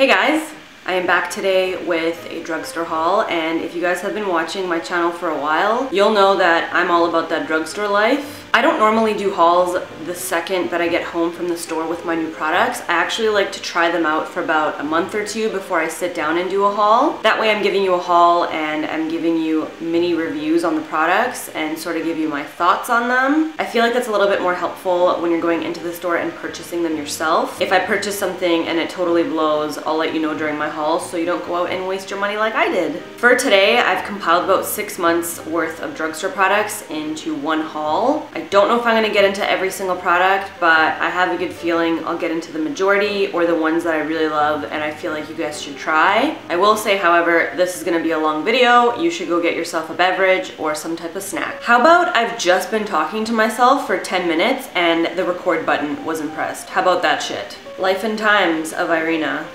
Hey guys, I am back today with a drugstore haul, and if you guys have been watching my channel for a while, you'll know that I'm all about that drugstore life. I don't normally do hauls the second that I get home from the store with my new products. I actually like to try them out for about a month or two before I sit down and do a haul. That way I'm giving you a haul and I'm giving you mini reviews on the products and sort of give you my thoughts on them. I feel like that's a little bit more helpful when you're going into the store and purchasing them yourself. If I purchase something and it totally blows, I'll let you know during my haul so you don't go out and waste your money like I did. For today, I've compiled about 6 months worth of drugstore products into one haul. I don't know if I'm going to get into every single product, but I have a good feeling I'll get into the majority or the ones that I really love and I feel like you guys should try. I will say, however, this is going to be a long video. You should go get yourself a beverage or some type of snack. How about I've just been talking to myself for 10 minutes and the record button wasn't pressed? How about that shit? Life and times of Irina.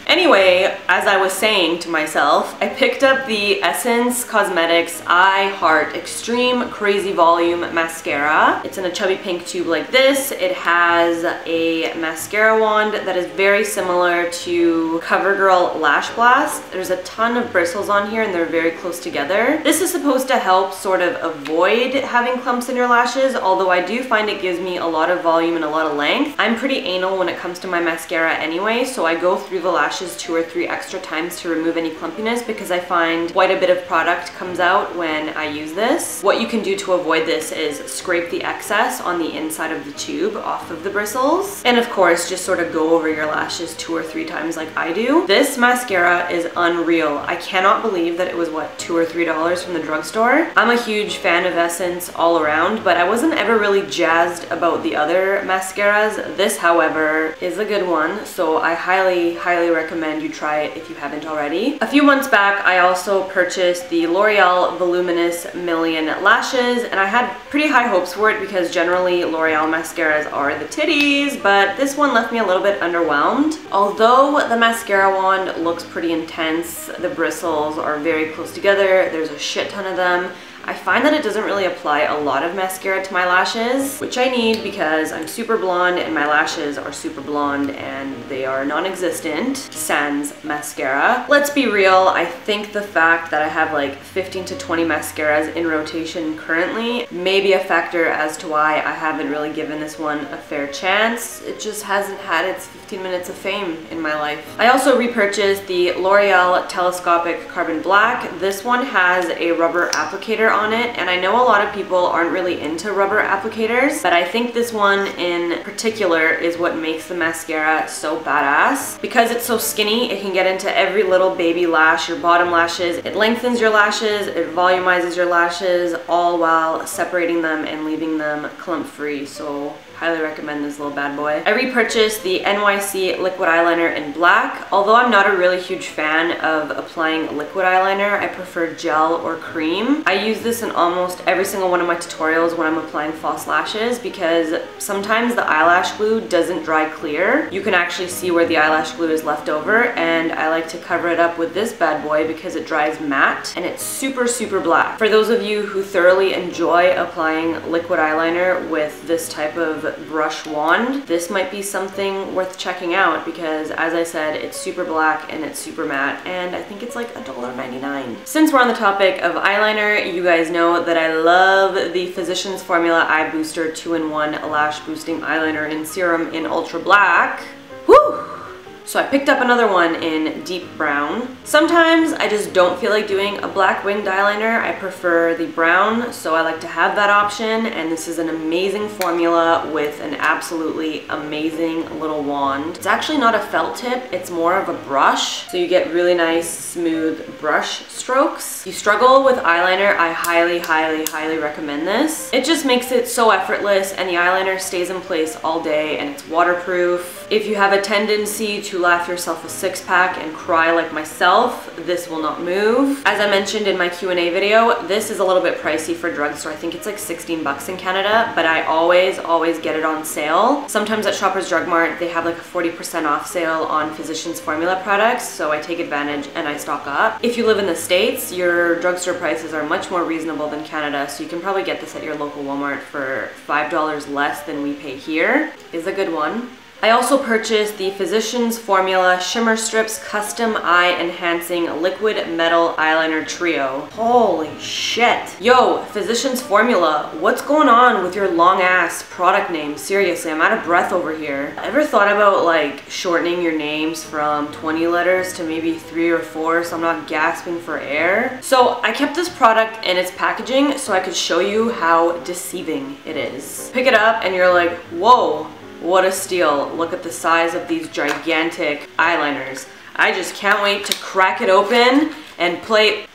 Anyway, as I was saying to myself, I picked up the Essence Cosmetics I Heart Extreme Crazy Volume Mascara. It's in a chubby pink tube like this. It has a mascara wand that is very similar to Covergirl Lash Blast. There's a ton of bristles on here and they're very close together. This is supposed to help sort of avoid having clumps in your lashes, although I do find it gives me a lot of volume and a lot of length. I'm pretty anal when it comes to my mascara anyway, so I go through the lashes 2 or 3 extra times to remove any clumpiness because I find quite a bit of product comes out when I use this. What you can do to avoid this is scrape the excess on the inside of the tube off of the bristles, and of course just sort of go over your lashes 2 or 3 times like I do. This mascara is unreal. I cannot believe that it was what, $2 or $3 from the drugstore. I'm a huge fan of Essence all around, but I wasn't ever really jazzed about the other mascaras. This, however, is a good one, so I highly recommend you try it if you haven't already. A few months back, I also purchased the L'Oreal Voluminous Million Lashes, and I had pretty high hopes for it because generally L'Oreal mascaras are the titties, but this one left me a little bit underwhelmed. Although the mascara wand looks pretty intense, the bristles are very close together, there's a shit ton of them. I find that it doesn't really apply a lot of mascara to my lashes, which I need because I'm super blonde and my lashes are super blonde and they are non-existent, sans mascara. Let's be real, I think the fact that I have like 15 to 20 mascaras in rotation currently may be a factor as to why I haven't really given this one a fair chance. It just hasn't had its 15 minutes of fame in my life. I also repurchased the L'Oreal Telescopic Carbon Black. This one has a rubber applicator on it, and I know a lot of people aren't really into rubber applicators, but I think this one in particular is what makes the mascara so badass. Because it's so skinny, it can get into every little baby lash, your bottom lashes. It lengthens your lashes, it volumizes your lashes, all while separating them and leaving them clump free. So highly recommend this little bad boy. I repurchased the NYC liquid eyeliner in black. Although I'm not a really huge fan of applying liquid eyeliner, I prefer gel or cream. I use this in almost every single one of my tutorials when I'm applying false lashes because sometimes the eyelash glue doesn't dry clear. You can actually see where the eyelash glue is left over, and I like to cover it up with this bad boy because it dries matte and it's super black. For those of you who thoroughly enjoy applying liquid eyeliner with this type of brush wand, this might be something worth checking out because, as I said, it's super black and it's super matte, and I think it's like $1.99. Since we're on the topic of eyeliner, you guys know that I love the Physicians Formula Eye Booster 2-in-1 Lash Boosting Eyeliner in Serum in Ultra Black. Woo! So I picked up another one in deep brown. Sometimes I just don't feel like doing a black winged eyeliner. I prefer the brown, so I like to have that option, and this is an amazing formula with an absolutely amazing little wand. It's actually not a felt tip, it's more of a brush, so you get really nice smooth brush strokes. You struggle with eyeliner, I highly recommend this. It just makes it so effortless, and the eyeliner stays in place all day, and it's waterproof. If you have a tendency to laugh yourself a six-pack and cry like myself, this will not move. As I mentioned in my Q&A video, this is a little bit pricey for drugstore. I think it's like 16 bucks in Canada, but I always get it on sale. Sometimes at Shoppers Drug Mart, they have like a 40% off sale on Physicians Formula products, so I take advantage and I stock up. If you live in the States, your drugstore prices are much more reasonable than Canada, so you can probably get this at your local Walmart for $5 less than we pay here. Is a good one. I also purchased the Physicians Formula Shimmer Strips Custom Eye Enhancing Liquid Metal Eyeliner Trio. Holy shit. Yo, Physicians Formula, what's going on with your long ass product name? Seriously, I'm out of breath over here. Ever thought about like shortening your names from 20 letters to maybe 3 or 4 so I'm not gasping for air? So I kept this product in its packaging so I could show you how deceiving it is. Pick it up and you're like, whoa. What a steal. Look at the size of these gigantic eyeliners. I just can't wait to crack it open and play.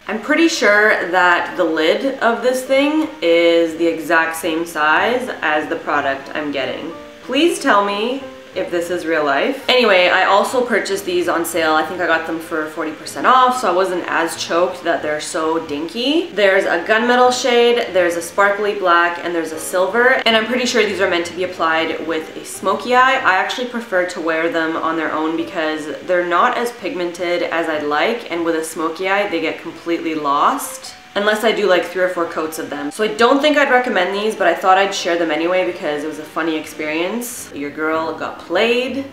I'm pretty sure that the lid of this thing is the exact same size as the product I'm getting. Please tell me if this is real life. Anyway, I also purchased these on sale. I think I got them for 40% off, so I wasn't as choked that they're so dinky. There's a gunmetal shade, there's a sparkly black, and there's a silver, and I'm pretty sure these are meant to be applied with a smoky eye. I actually prefer to wear them on their own because they're not as pigmented as I'd like, and with a smoky eye, they get completely lost. Unless I do like 3 or 4 coats of them. So I don't think I'd recommend these, but I thought I'd share them anyway because it was a funny experience. Your girl got played.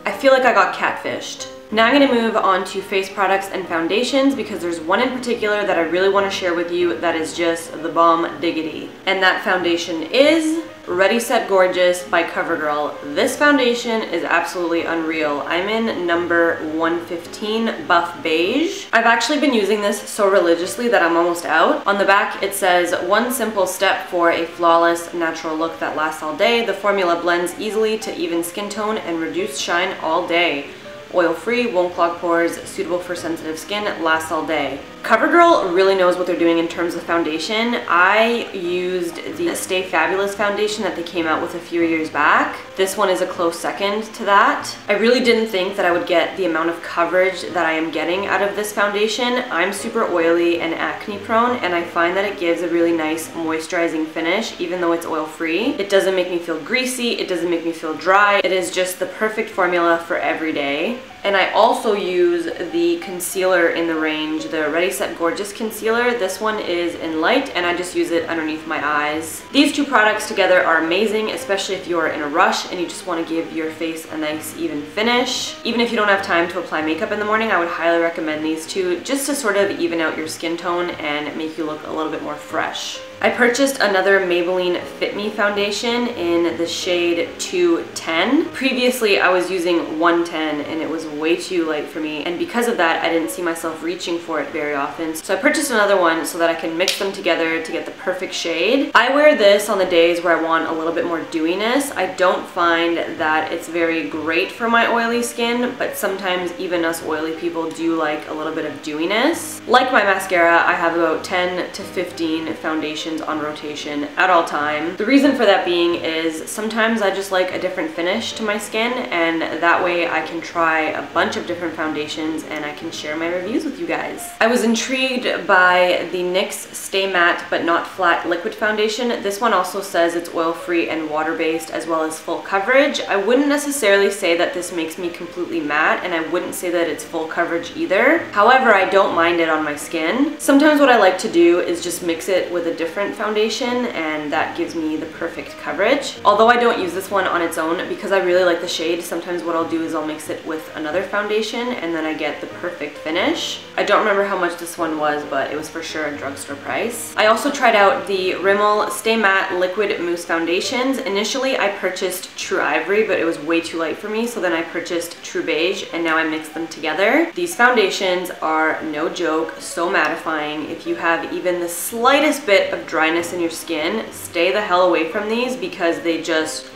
I feel like I got catfished. Now I'm going to move on to face products and foundations because there's one in particular that I really want to share with you that is just the bomb diggity. And that foundation is Ready Set Gorgeous by Covergirl. This foundation is absolutely unreal. I'm in number 115 Buff Beige. I've actually been using this so religiously that I'm almost out. On the back it says, one simple step for a flawless natural look that lasts all day. The formula blends easily to even skin tone and reduce shine all day. Oil-free, won't clog pores, suitable for sensitive skin, lasts all day. Covergirl really knows what they're doing in terms of foundation. I used the Stay Fabulous foundation that they came out with a few years back. This one is a close second to that. I really didn't think that I would get the amount of coverage that I am getting out of this foundation. I'm super oily and acne prone, and I find that it gives a really nice moisturizing finish even though it's oil-free. It doesn't make me feel greasy, it doesn't make me feel dry. It is just the perfect formula for every day. And I also use the concealer in the range, the Ready Set Gorgeous concealer. This one is in light and I just use it underneath my eyes. These two products together are amazing, especially if you're in a rush and you just want to give your face a nice even finish. Even if you don't have time to apply makeup in the morning, I would highly recommend these two just to sort of even out your skin tone and make you look a little bit more fresh. I purchased another Maybelline FitMe foundation in the shade 210. Previously, I was using 110 and it was way too light for me, and because of that, I didn't see myself reaching for it very often. So I purchased another one so that I can mix them together to get the perfect shade. I wear this on the days where I want a little bit more dewiness. I don't find that it's very great for my oily skin, but sometimes even us oily people do like a little bit of dewiness. Like my mascara, I have about 10 to 15 foundations on rotation at all time. The reason for that being is sometimes I just like a different finish to my skin, and that way I can try a bunch of different foundations and I can share my reviews with you guys. I was intrigued by the NYX Stay Matte But Not Flat Liquid Foundation. This one also says it's oil-free and water-based as well as full coverage. I wouldn't necessarily say that this makes me completely matte, and I wouldn't say that it's full coverage either. However, I don't mind it on my skin. Sometimes what I like to do is just mix it with a different foundation, and that gives me the perfect coverage. Although I don't use this one on its own because I really like the shade, sometimes what I'll do is I'll mix it with another foundation and then I get the perfect finish. I don't remember how much this one was, but it was for sure a drugstore price. I also tried out the Rimmel Stay Matte Liquid Mousse foundations. Initially I purchased True Ivory, but it was way too light for me, so then I purchased True Beige, and now I mixed them together. These foundations are no joke, so mattifying. If you have even the slightest bit of dryness in your skin, stay the hell away from these because they just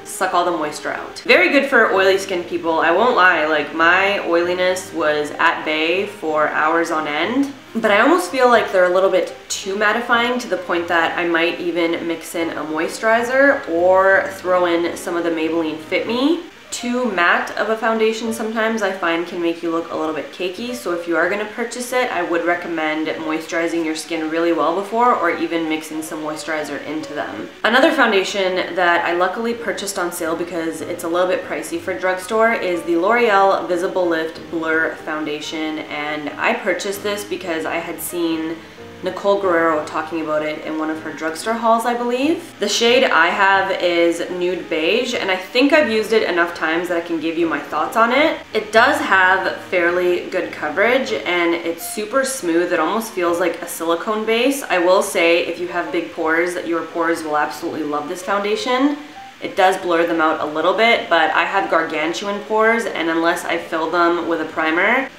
suck all the moisture out. Very good for oily skin people. I won't lie, like my oiliness was at bay for hours on end, but I almost feel like they're a little bit too mattifying to the point that I might even mix in a moisturizer or throw in some of the Maybelline FitMe. Too matte of a foundation sometimes I find can make you look a little bit cakey, so if you are going to purchase it, I would recommend moisturizing your skin really well before, or even mixing some moisturizer into them. Another foundation that I luckily purchased on sale because it's a little bit pricey for drugstore is the L'Oreal Visible Lift Blur Foundation, and I purchased this because I had seen Nicole Guerrero talking about it in one of her drugstore hauls, I believe. The shade I have is Nude Beige, and I think I've used it enough times that I can give you my thoughts on it. It does have fairly good coverage, and it's super smooth. It almost feels like a silicone base. I will say, if you have big pores, your pores will absolutely love this foundation. It does blur them out a little bit, but I have gargantuan pores, and unless I fill them with a primer,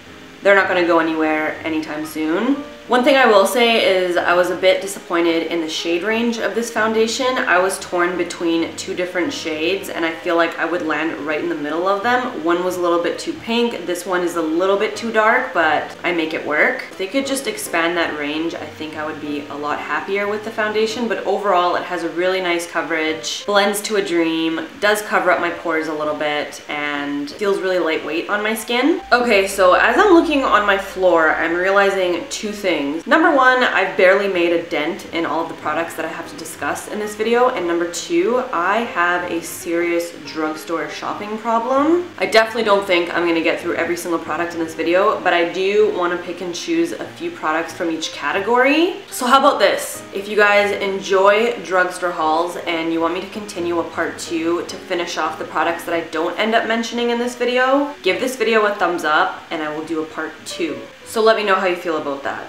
they're not going to go anywhere anytime soon. One thing I will say is I was a bit disappointed in the shade range of this foundation. I was torn between two different shades, and I feel like I would land right in the middle of them. One was a little bit too pink, this one is a little bit too dark, but I make it work. If they could just expand that range, I think I would be a lot happier with the foundation, but overall it has a really nice coverage, blends to a dream, does cover up my pores a little bit, and feels really lightweight on my skin. Okay, so as I'm looking on my floor, I'm realizing two things. Number one, I've barely made a dent in all of the products that I have to discuss in this video, and number two, I have a serious drugstore shopping problem. I definitely don't think I'm gonna get through every single product in this video, but I do want to pick and choose a few products from each category. So how about this? If you guys enjoy drugstore hauls and you want me to continue a part 2 to finish off the products that I don't end up mentioning in this video, give this video a thumbs up and I will do a part 2. So let me know how you feel about that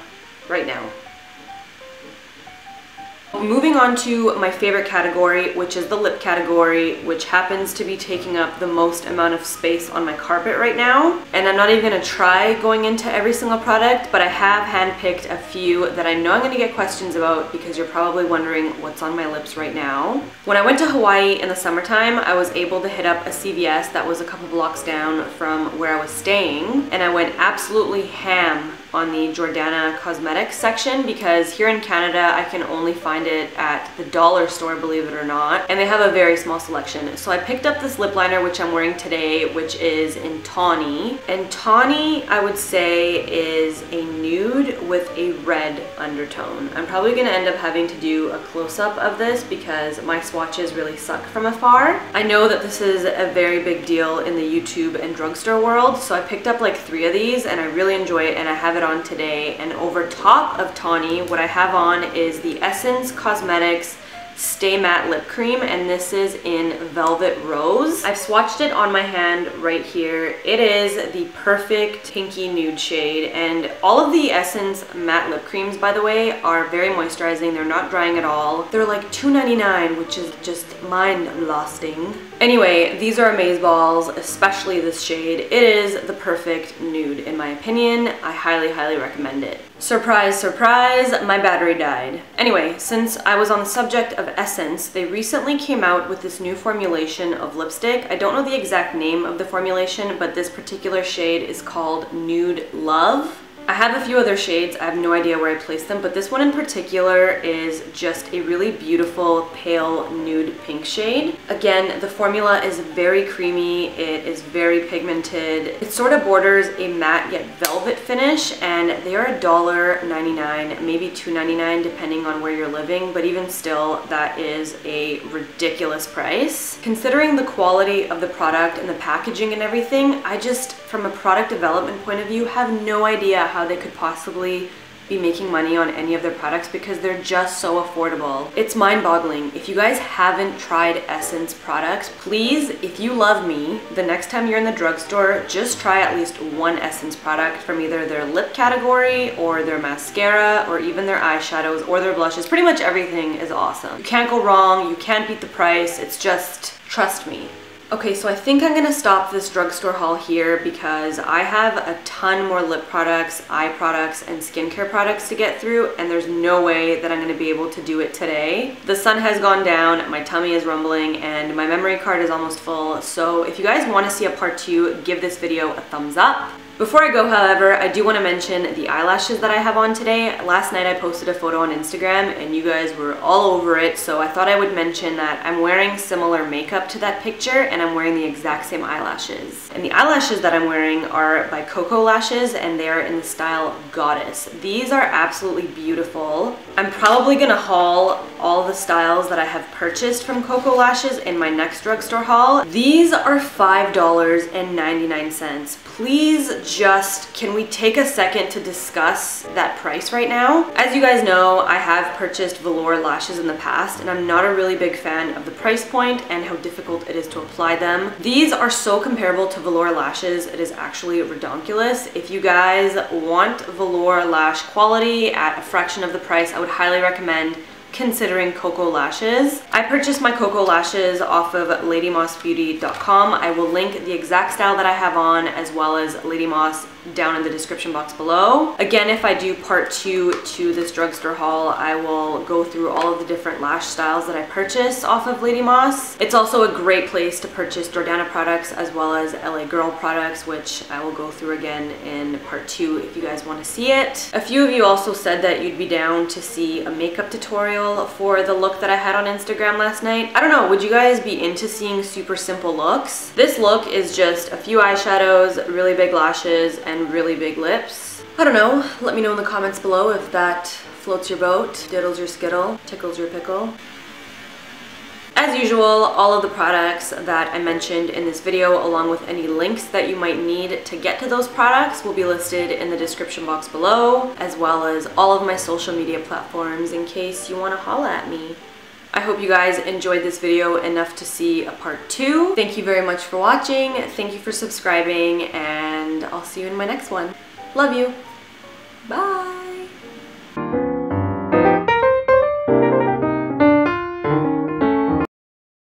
right now. Moving on to my favorite category, which is the lip category, which happens to be taking up the most amount of space on my carpet right now. And I'm not even gonna try going into every single product, but I have handpicked a few that I know I'm gonna get questions about because you're probably wondering what's on my lips right now. When I went to Hawaii in the summertime, I was able to hit up a CVS that was a couple blocks down from where I was staying, and I went absolutely ham on the Jordana cosmetics section because here in Canada I can only find it at the dollar store, believe it or not, and they have a very small selection. So I picked up this lip liner, which I'm wearing today, which is in Tawny, and Tawny I would say is a nude with a red undertone. I'm probably gonna end up having to do a close-up of this because my swatches really suck from afar. I know that this is a very big deal in the YouTube and drugstore world, so I picked up like 3 of these and I really enjoy it, and I have it on today. And over top of Tawny, what I have on is the Essence Cosmetics Stay Matte Lip Cream, and this is in Velvet Rose. I've swatched it on my hand right here. It is the perfect pinky nude shade, and all of the Essence matte lip creams, by the way, are very moisturizing. They're not drying at all. They're like $2.99, which is just mind-blasting. Anyway, these are amazeballs, especially this shade. It is the perfect nude in my opinion. I highly, highly recommend it. Surprise, surprise, my battery died. Anyway, since I was on the subject of Essence, they recently came out with this new formulation of lipstick. I don't know the exact name of the formulation, but this particular shade is called Nude Love. I have a few other shades, I have no idea where I placed them, but this one in particular is just a really beautiful pale nude pink shade. Again, the formula is very creamy, it is very pigmented. It sort of borders a matte yet velvet finish, and they are $1.99, maybe $2.99 depending on where you're living, but even still, that is a ridiculous price. Considering the quality of the product and the packaging and everything, I just, from a product development point of view, have no idea how they could possibly be making money on any of their products because they're just so affordable. It's mind-boggling. If you guys haven't tried Essence products, please, if you love me, the next time you're in the drugstore, just try at least one Essence product from either their lip category or their mascara or even their eyeshadows or their blushes. Pretty much everything is awesome. You can't go wrong, you can't beat the price, it's just, trust me. Okay, so I think I'm gonna stop this drugstore haul here because I have a ton more lip products, eye products, and skincare products to get through, and there's no way that I'm gonna be able to do it today. The sun has gone down, my tummy is rumbling, and my memory card is almost full, so if you guys wanna see a part 2, give this video a thumbs up. Before I go, however, I do want to mention the eyelashes that I have on today. Last night I posted a photo on Instagram and you guys were all over it, so I thought I would mention that I'm wearing similar makeup to that picture and I'm wearing the exact same eyelashes. And the eyelashes that I'm wearing are by Coco Lashes and they are in the style Goddess. These are absolutely beautiful. I'm probably gonna haul all the styles that I have purchased from Coco Lashes in my next drugstore haul. These are $5.99. Please just, can we take a second to discuss that price right now? As you guys know, I have purchased velour lashes in the past, and I'm not a really big fan of the price point and how difficult it is to apply them. These are so comparable to velour lashes, it is actually redonkulous. If you guys want velour lash quality at a fraction of the price, I would highly recommend considering Coco Lashes. I purchased my Coco Lashes off of ladymossbeauty.com. I will link the exact style that I have on as well as Lady Moss down in the description box below. Again, if I do part 2 to this drugstore haul, I will go through all of the different lash styles that I purchased off of Lady Moss. It's also a great place to purchase Jordana products as well as LA Girl products, which I will go through again in part 2 if you guys want to see it. A few of you also said that you'd be down to see a makeup tutorial for the look that I had on Instagram last night. I don't know, would you guys be into seeing super simple looks? This look is just a few eyeshadows, really big lashes, and really big lips. I don't know, let me know in the comments below if that floats your boat, diddles your skittle, tickles your pickle. As usual, all of the products that I mentioned in this video, along with any links that you might need to get to those products, will be listed in the description box below, as well as all of my social media platforms in case you want to holla at me. I hope you guys enjoyed this video enough to see a part 2. Thank you very much for watching, thank you for subscribing, and I'll see you in my next one. Love you. Bye!